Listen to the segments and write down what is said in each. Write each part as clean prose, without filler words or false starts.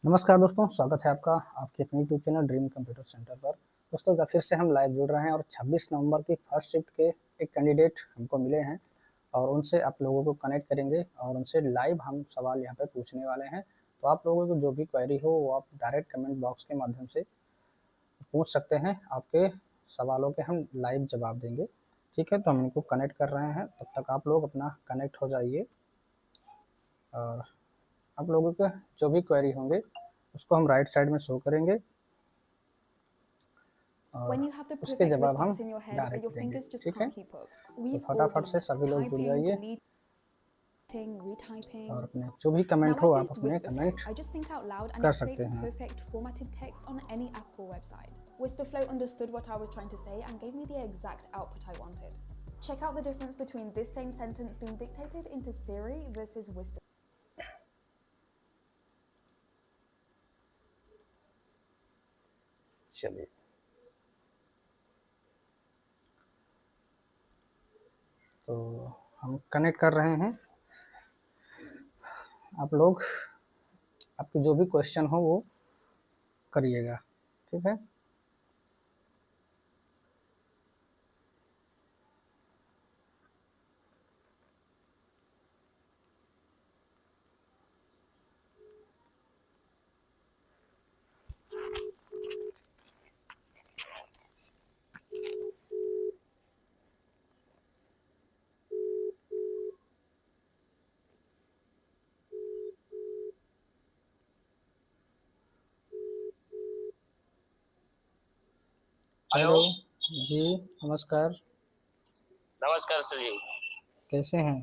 नमस्कार दोस्तों, स्वागत है आपका आपके अपने YouTube channel dream computer centre पर। दोस्तों एक बार फिर से हम लाइव जुड़ रहे हैं और 26 नवंबर की फर्स्ट शिफ्ट के एक कैंडिडेट हमको मिले हैं और उनसे आप लोगों को कनेक्ट करेंगे और उनसे लाइव हम सवाल यहाँ पे पूछने वाले हैं। तो आप लोगों को जो भी क्वेरी हो वो आप डायरेक्ट कमेंट बॉक्स के माध्यम से पूछ सकते हैं। आपके सवालों के हम लाइव जवाब देंगे। ठीक है, तो हम इनको कनेक्ट कर रहे हैं, तब तक आप लोग अपना कनेक्ट हो जाइए और आप लोगों के जो भी क्वेरी होंगे उसको हम राइट साइड में शो करेंगे और When you have the उसके perfect जवाब हम response in your head, but direct your देंगे। fingers just ठीक है, can't keep up. तो We've all फटाफट been से there. सभी लोग जुड़ Typing, जाइए deleting, retyping. और अपने जो भी Now कमेंट I हो आप use अपने Whisperflow. Comment I just think out loud and कर it सकते creates हैं। perfect formatted text on any app or website. Whisperflow understood what I was trying to say and gave me the exact output I wanted. Check out the difference between this same sentence being dictated into Siri versus Whisper. चलिए, तो हम connect कर रहे हैं। आप लोग आपके जो भी क्वेश्चन हो वो करिएगा। ठीक है, हेलो। जी नमस्कार, नमस्कार सर जी। कैसे हैं?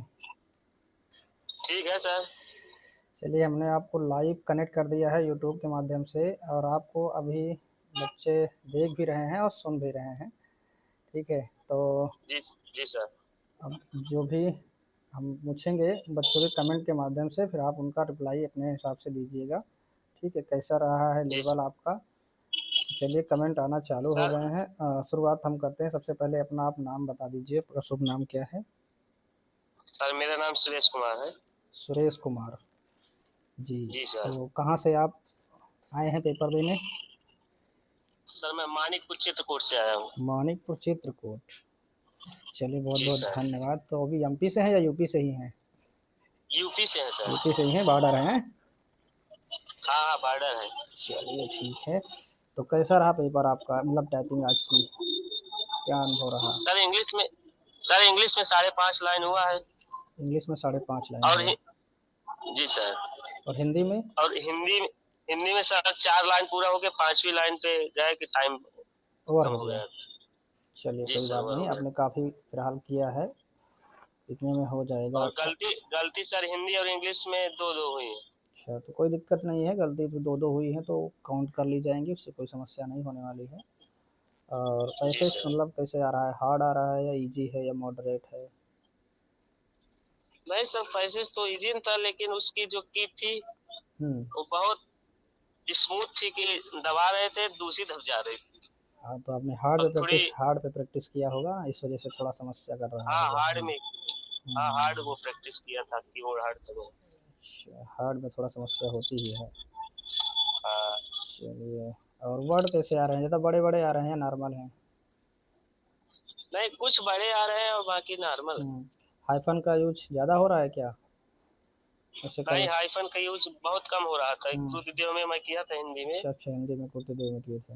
ठीक है सर। चलिए, हमने आपको लाइव कनेक्ट कर दिया है यूट्यूब के माध्यम से और आपको अभी बच्चे देख भी रहे हैं और सुन भी रहे हैं। ठीक है, तो जी जी सर। अब जो भी हम पूछेंगे बच्चों के कमेंट के माध्यम से, फिर आप उनका रिप्लाई अपने हिसाब से दीजिएगा। ठीक है, कैसा रहा है जी लेवल आपका? तो चलिए, कमेंट आना चालू हो सर। गए हैं। शुरुआत हम करते हैं। सबसे पहले अपना आप नाम बता दीजिए, आपका शुभ नाम क्या है? सर मेरा नाम सुरेश कुमार है। सुरेश कुमार जी। जी सर। तो कहाँ से आप आए हैं पेपर देने? सर मैं मानिकपुर चित्रकूट से आया हूँ। मानिकपुर चित्रकूट। चलिए, बहुत जी बहुत सर। धन्यवाद। तो अभी एमपी से हैं या यूपी से ही हैं? यूपी से है सर। यूपी से ही हैं, बॉर्डर हैं। हाँ हाँ बॉर्डर है। चलिए ठीक है। तो कैसा रहा पेपर आपका, मतलब टाइपिंग आज की, क्या अनुभव रहा? सर इंग्लिश में 5.5 लाइन हुआ है। इंग्लिश में 5.5 लाइन और हुआ। जी सर। और हिंदी में? और हिंदी में सर 4 लाइन पूरा हो गया, 5वीं लाइन पे गए कि टाइम ओवर खत्म हो हो गया। गया। चलिए जी कोई सर बात ओवर नहीं, हो गया। आपने काफ़ी फिलहाल किया है, इतने में हो जाएगा और आपका। गलती सर हिंदी और इंग्लिश में दो हुई है। अच्छा, तो कोई दिक्कत नहीं है, गलती तो दो दो हुई है तो काउंट कर ली जाएंगी, उससे कोई समस्या नहीं होने वाली है। और जी पैसे सर। मतलब कैसे आ रहा है, हार्ड आ रहा है या इजी है या मॉडरेट है? नहीं सर पैसेज तो इजी था, लेकिन उसकी जो की थी हम्म। वो बहुत स्मूथ थी कि दबा रहे थे दूसरी दब जा रही थी। हाँ, तो आपने अब थोड़ी हार्ड पे प्रैक्टिस किया होगा ना, इस वजह से थोड़ा समस्या कर रहा हाँ होगा। हार्ड में। हाँ हार्ड हम्म। वो प्रैक्टिस किया था कीबोर्ड हार्ड था वो। अच्छा, हार्ड में थोड़ा समस्या होती ही है। हाँ। चलिए, और वर्ड कैसे आ रहे हैं, ज़्यादा बड़े बड़े आ रहे हैं या नॉर्मल हैं? नहीं कुछ बड़े आ रहे हैं और बाकी नॉर्मल है। हाइफन का यूज ज़्यादा हो रहा है क्या? ऐसे नहीं कल। हाइफन का यूज बहुत कम हो रहा था। हम्म। क्रुद्धदेव में मैं किया था हिंदी में। अच्छा अच्छा, हिंदी में कुर्ते देव में किए थे।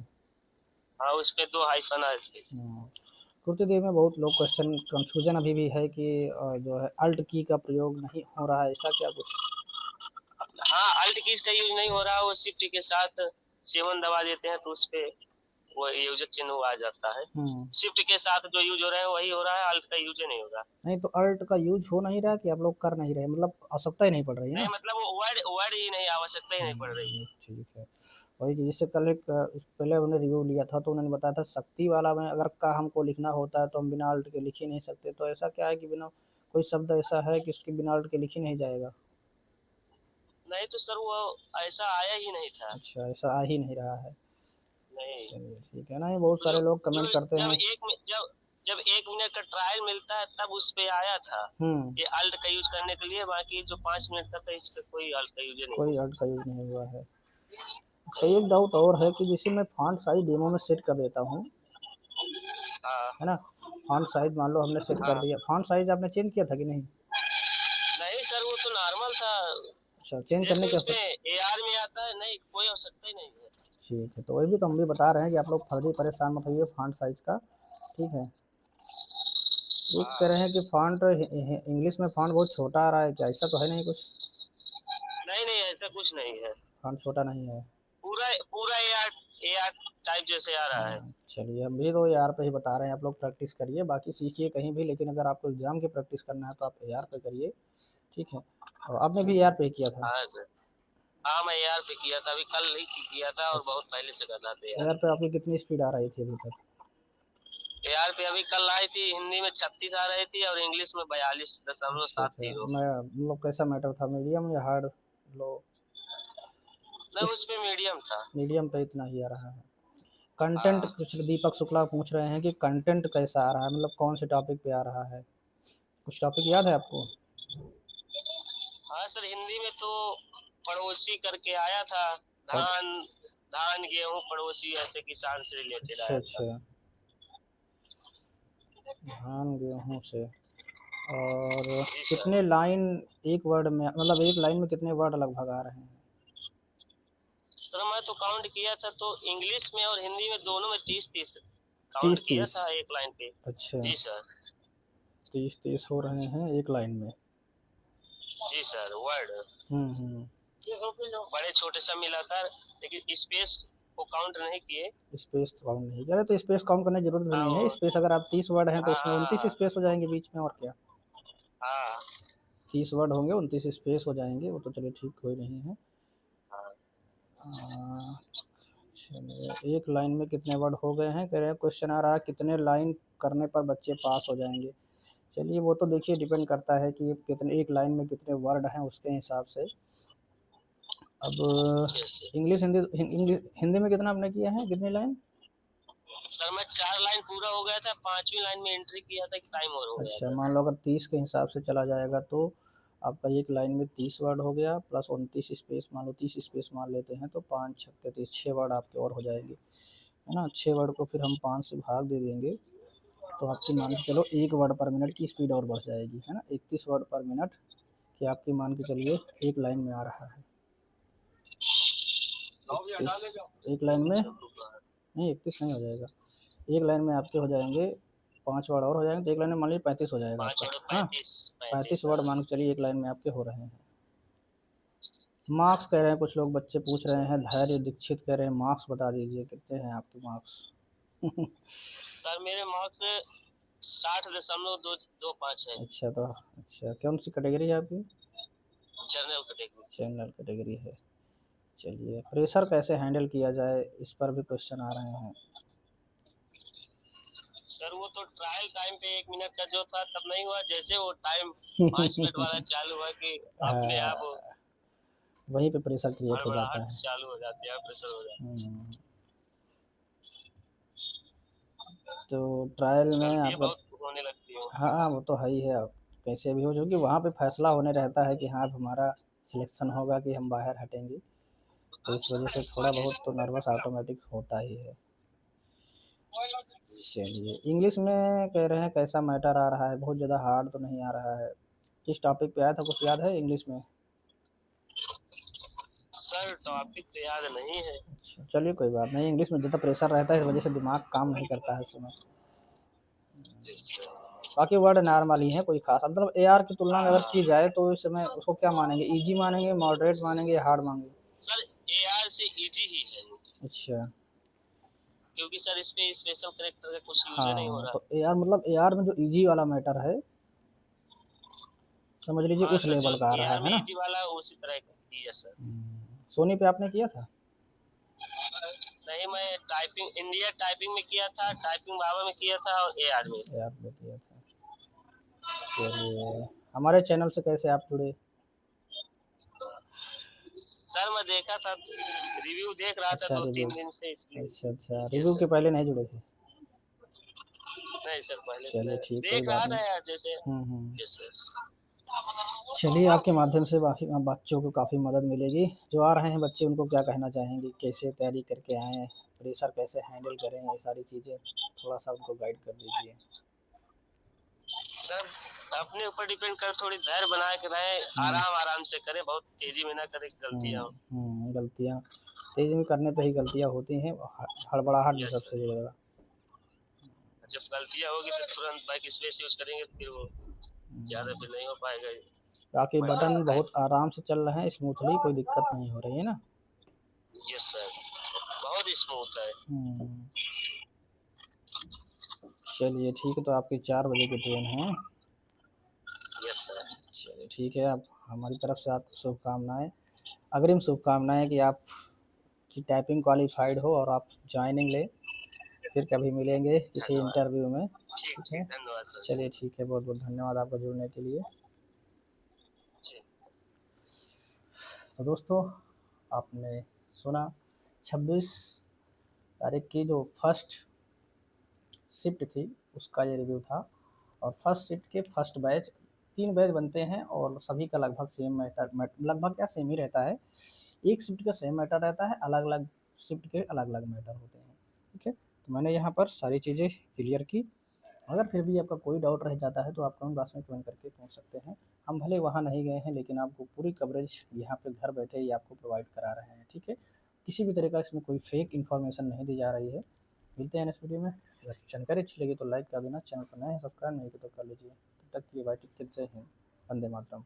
हाँ उस पे 2 हाइफन आए थे। कुर्ते देव में बहुत लोग क्वेश्चन कंफ्यूजन अभी भी है कि जो है अल्ट की का प्रयोग नहीं हो रहा है, ऐसा क्या कुछ? हाँ अल्ट कीज का यूज नहीं हो रहा, वो शिफ्ट के साथ 7 दबा देते हैं तो उस पे वो यूजर चिन्ह आ जाता है। हम्म। शिफ्ट के साथ जो यूज हो रहा है वही हो रहा है, अल्ट का यूज नहीं हो रहा। नहीं तो अल्ट का यूज हो नहीं रहा कि आप लोग कर नहीं रहे, मतलब आवश्यकता ही नहीं पड़ रही है नहीं ना? मतलब वो वर्ड वर्ड ही नहीं, आवश्यकता ही नहीं पड़ रही है। ठीक है। वही चीज़, जैसे कल एक पहले उन्होंने रिव्यू लिया था तो उन्होंने बताया था शक्ति वाला में अगर का हमको लिखना होता है तो हम बिना अल्ट के लिख ही नहीं सकते, तो ऐसा क्या है कि बिना कोई शब्द ऐसा है कि उसके बिना अल्ट के लिख ही नहीं जाएगा? नहीं तो सर वो ऐसा आया ही नहीं था। अच्छा, ऐसा आ ही नहीं रहा है। नहीं चलिए ठीक है ना, ये बहुत तो जो सारे लोग जो कमेंट करते जब हैं। जब 1 मिनट का ट्रायल मिलता है तब उस पे आया था हम्म। ये अल्ट का यूज करने के लिए, बाकी जो 5 मिनट तक है इस पे कोई अल्ट का यूज नहीं कोई हुआ। अल्ट का यूज नहीं हुआ है। अच्छा, एक डाउट और है कि जैसे मैं फॉन्ट साइज डेमो में सेट कर देता हूँ, हाँ है ना? फॉन्ट साइज मान लो हमने सेट कर हाँ। दिया, फॉन्ट साइज आपने चेंज किया था कि नहीं? नहीं सर, वो तो नॉर्मल था, अच्छा, चेंज करने जैसे की उसमें आवश्यकता। एआर में आता है, नहीं कोई आवश्यकता ही नहीं है। ठीक है, तो वही भी तो हम भी बता रहे हैं कि आप लोग फर्जी परेशान मत होइए फॉन्ट साइज का, ठीक है? एक कह रहे हैं कि फॉन्ट इंग्लिश में फॉन्ट बहुत छोटा आ रहा है, क्या ऐसा तो है नहीं कुछ? नहीं नहीं, ऐसा कुछ नहीं है, फॉन्ट छोटा नहीं है। पूरा पूरा एआर, एआर टाइप जैसे आ रहा है। चलिए, हम भी तो यार पे ही बता रहे हैं, आप लोग प्रैक्टिस करिए, बाकी सीखिए कहीं भी, लेकिन अगर आपको एग्ज़ाम की प्रैक्टिस करना है तो आप यार पे करिए, ठीक है? और आपने भी यार पे किया था? हाँ सर। हाँ मैं एआर पे किया था, अभी कल ही किया था, और अच्छा, बहुत पहले से कर रहा था यार। यार पे आपकी कितनी स्पीड आ रही थी अभी तक? एआर पे अभी कल आई थी, हिंदी में 36 आ रही थी और इंग्लिश में बयालीस दशमलव अच्छा सात अच्छा, जीरो मैं मतलब कैसा मैटर था, मीडियम या हार्ड, लो? नहीं, किस? उस पे मीडियम था। मीडियम पे इतना ही आ रहा है। कंटेंट हाँ कुछ दीपक शुक्ला पूछ रहे हैं कि कंटेंट कैसा आ रहा है, मतलब कौन से टॉपिक पे आ रहा है? कुछ टॉपिक याद है आपको? हाँ सर, हिंदी में तो पड़ोसी करके आया था, और धान धान गेहूं पड़ोसी, ऐसे किसान से रिलेटेड अच्छा आया था। अच्छा, धान गेहूँ से। और जी सर। कितने लाइन एक वर्ड में, मतलब एक लाइन में कितने वर्ड लगभग आ रहे हैं? सर मैं तो काउंट किया था, तो इंग्लिश में और हिंदी में दोनों में 30-30 काउंट 30 30? किया था एक लाइन पे। अच्छा, जी सर। 30 30 हो रहे हैं एक लाइन में। जी सर, वर्ड हम्म। बड़े छोटे सब मिलाकर, लेकिन स्पेस को काउंट नहीं किए। स्पेस तो काउंट नहीं करे, तो स्पेस काउंट करने की जरूरत भी हाँ नहीं है, स्पेस अगर आप 30 वर्ड हैं तो हाँ उसमें हाँ 29 स्पेस हो जाएंगे बीच में, और क्या? हाँ 30 वर्ड होंगे, 29 स्पेस हो जाएंगे, वो तो चलिए ठीक कोई नहीं है। हाँ। आ, चलिए, एक लाइन में कितने वर्ड हो गए हैं, कह रहे हैं क्वेश्चन आ रहा है कितने लाइन करने पर बच्चे पास हो जाएंगे। चलिए, वो तो देखिए डिपेंड करता है कि कितने, एक लाइन में कितने वर्ड हैं उसके हिसाब से। अब जैसे इंग्लिश हिंदी हिंदी में कितना आपने किया है, कितनी लाइन? सर मैं 4 लाइन पूरा हो गया था, 5वीं लाइन में एंट्री किया था कि टाइम और हो गया अच्छा, था। मान लो अगर 30 के हिसाब से चला जाएगा तो आपका एक लाइन में 30 वर्ड हो गया, प्लस 29 स्पेस, मान लो 30 स्पेस मान लेते हैं, तो 5 6 30, 6 वर्ड आपके और हो जाएंगे, है ना? 6 वर्ड को फिर हम 5 से भाग दे देंगे, तो आपकी मान के चलो 1 वर्ड पर मिनट की स्पीड और बढ़ जाएगी, है ना? 31 वर्ड पर मिनट की आपकी मान के चलिए एक लाइन में आ रहा है। 31 एक लाइन में, नहीं 31 नहीं हो जाएगा, एक लाइन में आपके हो जाएंगे 5 वर्ड और हो जाएंगे, तो एक लाइन में मान लीजिए 35 हो जाएगा 5 आपका, और हाँ? 35, 35 35 वर्ड हाँ। मान के चलिए एक लाइन में आपके हो रहे हैं। मार्क्स कह रहे हैं कुछ लोग, बच्चे पूछ रहे हैं, धैर्य दीक्षित कह रहे हैं मार्क्स बता दीजिए कितने हैं आपके मार्क्स? सर मेरे मार्क्स 60.225 है। अच्छा, तो अच्छा, कौन सी कैटेगरी है आपकी? General category. जनरल कैटेगरी है। चलिए, प्रेशर कैसे हैंडल किया जाए, इस पर भी क्वेश्चन आ रहे हैं। सर वो तो ट्रायल टाइम पे 1 मिनट का जो था तब नहीं हुआ, जैसे वो टाइम 5 मिनट वाला चालू हुआ कि अपने आप हाँ, वहीं पे प्रेशर क्रिएट हो जाता हड़बड़ाहट है। चालू हो जाती है, प्रेशर हो जाता हम्म, तो ट्रायल है, में गलतियाँ आपका, बहुत होने लगती हैं। हाँ वो तो है ही है, अब कैसे भी हो, क्योंकि वहाँ पे फैसला होने रहता है कि हाँ अब हमारा सिलेक्शन होगा कि हम बाहर हटेंगे, तो इस वजह से थोड़ा जी बहुत तो सर। नर्वस ऑटोमेटिक होता ही है। चलिए, इंग्लिश में कह रहे हैं कैसा मैटर आ रहा है, बहुत ज़्यादा हार्ड तो नहीं आ रहा है? किस टॉपिक पे आया था, कुछ याद है इंग्लिश में? सर टॉपिक तो याद नहीं है। अच्छा, चलिए कोई बात नहीं, इंग्लिश में ज़्यादा प्रेशर रहता है, इस वजह से दिमाग काम नहीं करता है इस समय। जी सर। बाकी वर्ड नॉर्मल ही है, कोई खास मतलब एआर की तुलना में अगर हाँ की जाए तो इस समय उसको क्या मानेंगे, इजी मानेंगे, मॉडरेट मानेंगे या हार्ड मानेंगे? सर, एआर से इजी ही है वो, अच्छा, क्योंकि सर इस पे स्पेशल करेक्टर का कुछ यूज नहीं हो हाँ, रहा। तो एआर मतलब एआर में जो इजी वाला मैटर है, समझ लीजिए हाँ उस सर, जो लेवल का आ रहा एआर में है ना? इजी वाला उसी तरह का ही है सर। सोनी पे आपने किया था? नहीं, मैं टाइपिंग इंडिया टाइपिंग में किया था, टाइपिंग बाबा में किया था, और एआर में। एआर पे किया था। चलिए, हमारे चैनल से कैसे आप जुड़े? सर मैं देखा था, रिव्यू देख रहा था अच्छा, दो रिव्यू। तीन दिन से, इसलिए। अच्छा अच्छा, यस रिव्यू के सर। पहले नहीं जुड़े थे? नहीं सर, पहले तो चलिए नहीं ठीक, कोई देख बात रहा नहीं। था यार, जैसे। हम्म। Yes sir. चलिए, आपके माध्यम से बाकी बच्चों को काफ़ी मदद मिलेगी। जो आ रहे हैं बच्चे उनको क्या कहना चाहेंगे? कैसे तैयारी करके आएँ? प्रेशर कैसे हैंडल करें? ये सारी चीज़ें थोड़ा-सा उनको गाइड कर दीजिए। सर अपने ऊपर डिपेंड कर, थोड़ी धैर्य बना के रहें, हुँ, आराम-आराम से करें, बहुत तेज़ी में ना करें गलतियाँ हो। गलतियाँ तेज़ में करने पे ही गलतियाँ होती हैं, हड़बड़ाहट में यस सबसे सर। ज़्यादा। जब गलतियाँ होगी तो तुरंत बैक स्पेस यूज़ करेंगे तो फिर वो ज़्यादा हुँ, फिर नहीं हो पाएगा। बाकी मैटर बटन आता है। बहुत आराम से चल रहे हैं, स्मूथली, कोई दिक्कत नहीं हो रही है ना? यस सर, बहुत स्मूथ है। हुँ, चलिए ठीक है, तो आपकी 4 बजे की ट्रेन है। Yes sir. चलिए ठीक है, अब हमारी तरफ से आपको शुभकामनाएँ, अग्रिम शुभकामनाएँ कि आपकी टाइपिंग क्वालिफ़ाइड हो और आप जॉइनिंग लें। फिर कभी मिलेंगे किसी धन्यवाद। इंटरव्यू में, ठीक, ठीक ठीक, है? धन्यवाद सर। चलिए ठीक है, बहुत-बहुत धन्यवाद आपका जुड़ने के लिए। जी। तो दोस्तों, आपने सुना 26 तारीख की जो फर्स्ट शिफ्ट थी, उसका ये रिव्यू था। और फर्स्ट शिफ्ट के फर्स्ट बैच, 3 बैच बनते हैं और सभी का लगभग सेम लगभग क्या सेम ही रहता है। एक शिफ्ट का सेम मैटर रहता है, अलग-अलग शिफ्ट के अलग-अलग मैटर होते हैं, ठीक है? तो मैंने यहाँ पर सारी चीज़ें क्लियर की। अगर फिर भी आपका कोई डाउट रह जाता है तो आप कमेंट बॉक्स में कमेंट करके पूछ सकते हैं। हम भले वहाँ नहीं गए हैं लेकिन आपको पूरी कवरेज यहाँ पे घर बैठे ही आपको प्रोवाइड करा रहे हैं, ठीक है? किसी भी तरह का इसमें कोई फेक इन्फॉर्मेशन नहीं दी जा रही है। मिलते हैं नेक्स्ट वीडियो में। अगर जानकारी अच्छी लगी तो लाइक कर देना, चैनल पर नए हैं सब्सक्राइब नहीं किया तो कर लीजिए। तब तक के लिए बाय, टेक केयर, जय हिंद, वंदे मातरम।